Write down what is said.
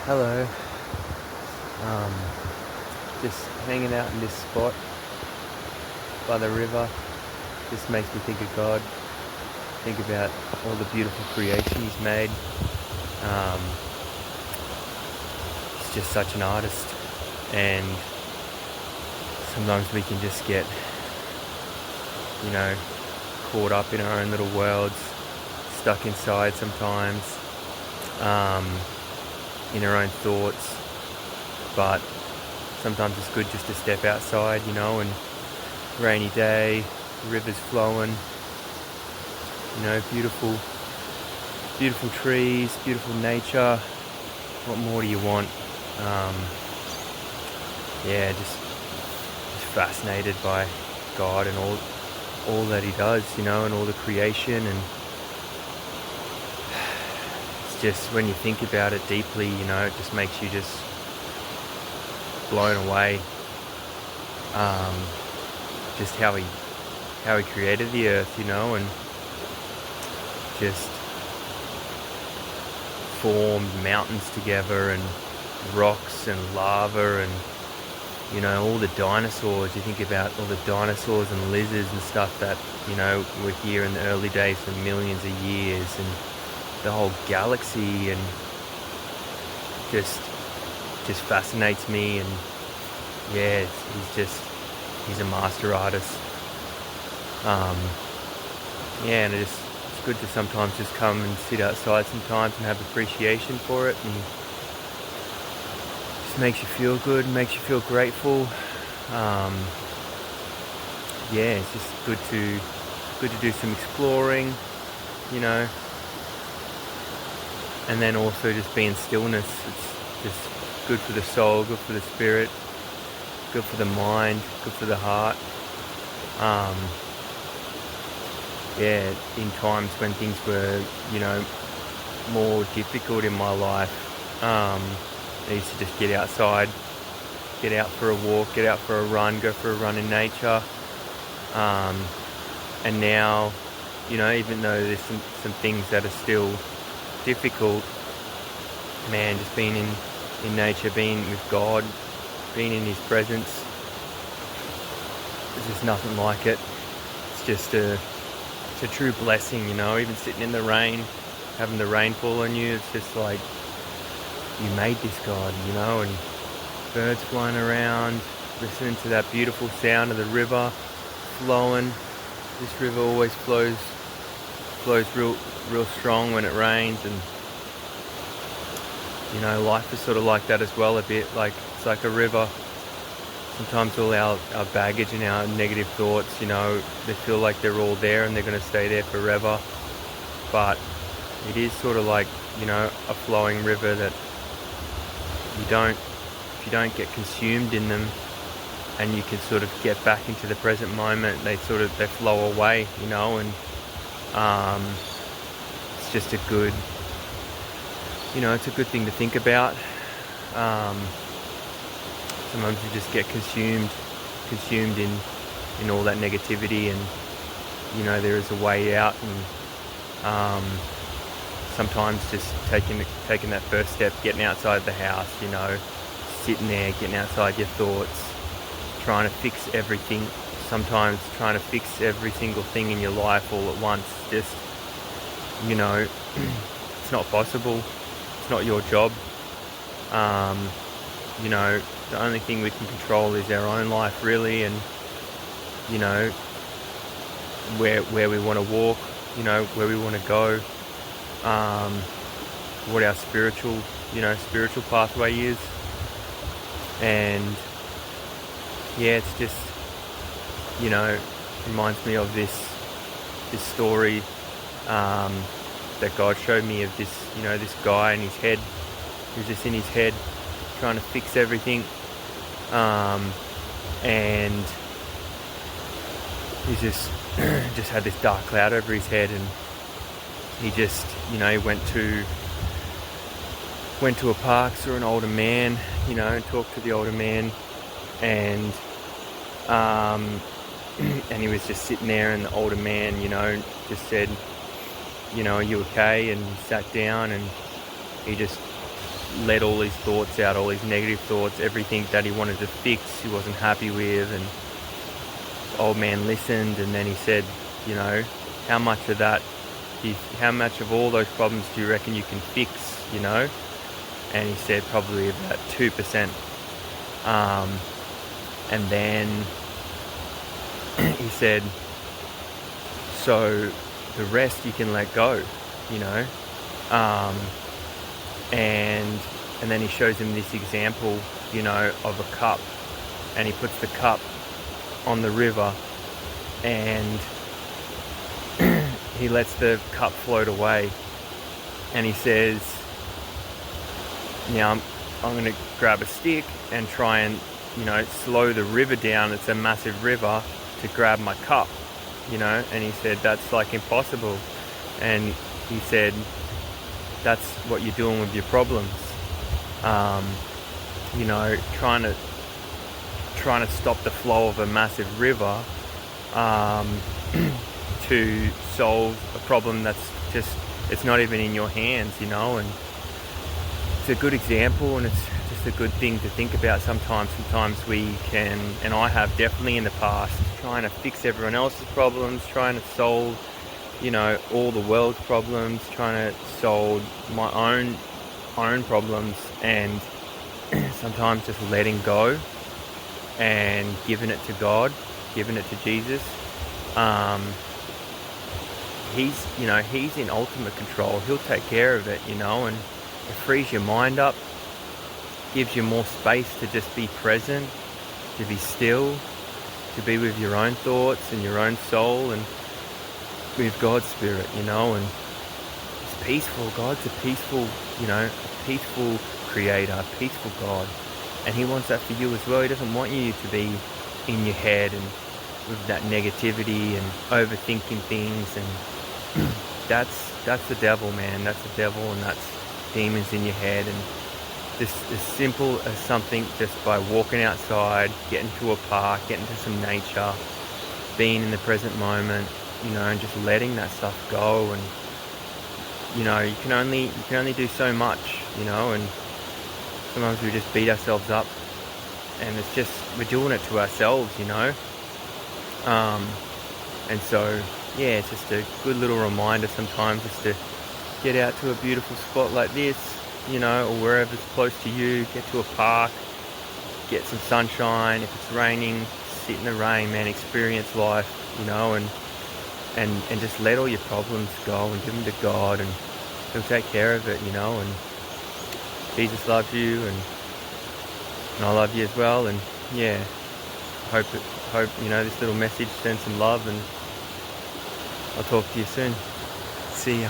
Hello. Um, just hanging out in this spot by the river. Just makes me think of God. Think about all the beautiful creation He's made. Um, he's just such an artist, and sometimes we can just get, caught up in our own little worlds, stuck inside sometimes, in our own thoughts. But sometimes it's good just to step outside, and rainy day, river's flowing, beautiful trees, beautiful nature. What more do you want? Just fascinated by God and all that He does, and all the creation. And it's just, when you think about it deeply, it just makes you just blown away. Just how he created the earth, and just formed mountains together, and rocks and lava, and all the dinosaurs. You think about all the dinosaurs and lizards and stuff that were here in the early days for millions of years, and the whole galaxy, and just fascinates me. And he's a master artist. And it's good to sometimes just come and sit outside sometimes and have appreciation for it, and just makes you feel good, makes you feel grateful. It's just good to do some exploring, and then also just be in stillness. It's just good for the soul, good for the spirit, good for the mind, good for the heart. In times when things were, more difficult in my life, I used to just get outside, get out for a walk, get out for a run, go for a run in nature. And now, even though there's some things that are still difficult, man, just being in nature, being with God, being in His presence, there's just nothing like it. It's just it's a true blessing, even sitting in the rain, having the rain fall on you. It's just like, you made this, God, and birds flying around, listening to that beautiful sound of the river flowing. This river always flows real strong when it rains, and life is sort of like that as well a bit. Like, it's like a river. Sometimes all our baggage and our negative thoughts, they feel like they're all there and they're going to stay there forever. But it is sort of like, a flowing river that if you don't get consumed in them, and you can sort of get back into the present moment, they flow away, and it's just a good, it's a good thing to think about. Sometimes you just get consumed in all that negativity, and there is a way out. And sometimes just taking that first step, getting outside the house, sitting there, getting outside your thoughts, trying to fix everything. Sometimes trying to fix every single thing in your life all at once, just it's not possible. It's not your job. The only thing we can control is our own life, really, and where we want to walk, where we want to go, what our spiritual pathway is. And it's just reminds me of this story that God showed me of this this guy in his head. He was just in his head trying to fix everything, and he just had this dark cloud over his head, and he just he went to a park, saw an older man, and talked to the older man, and and he was just sitting there, and the older man just said, are you okay? And he sat down, and he just let all his thoughts out, all his negative thoughts, everything that he wanted to fix, he wasn't happy with. And the old man listened, and then he said, how much of that, how much of all those problems do you reckon you can fix, And he said probably about 2%. And then he said, so the rest you can let go, and then he shows him this example, of a cup, and he puts the cup on the river, and he lets the cup float away, and he says, now I'm going to grab a stick and try and, slow the river down. It's a massive river, to grab my cup, and he said, that's like impossible. And he said, that's what you're doing with your problems. Trying to stop the flow of a massive river, to solve a problem that's just, it's not even in your hands, and it's a good example, and it's just a good thing to think about sometimes. Sometimes we can, and I have definitely in the past, trying to fix everyone else's problems, trying to solve, all the world's problems, trying to solve my own problems, and sometimes just letting go and giving it to God, giving it to Jesus. He's in ultimate control. He'll take care of it, and it frees your mind up, gives you more space to just be present, to be still, to be with your own thoughts and your own soul, and with God's Spirit, and it's peaceful. God's a peaceful, a peaceful creator, a peaceful God, and he wants that for you as well. He doesn't want you to be in your head and with that negativity and overthinking things, and that's the devil, man. That's the devil, and that's demons in your head. And just as simple as something, just by walking outside, getting to a park, getting to some nature, being in the present moment, and just letting that stuff go. And you can only do so much, and sometimes we just beat ourselves up, and it's just, we're doing it to ourselves, and so yeah, it's just a good little reminder sometimes, just to get out to a beautiful spot like this, or wherever's close to you. Get to a park, get some sunshine. If it's raining, sit in the rain, man. Experience life, and just let all your problems go and give them to God, and he'll take care of it, and Jesus loves you, and I love you as well. And yeah, hope this little message sends some love, and I'll talk to you soon. See ya.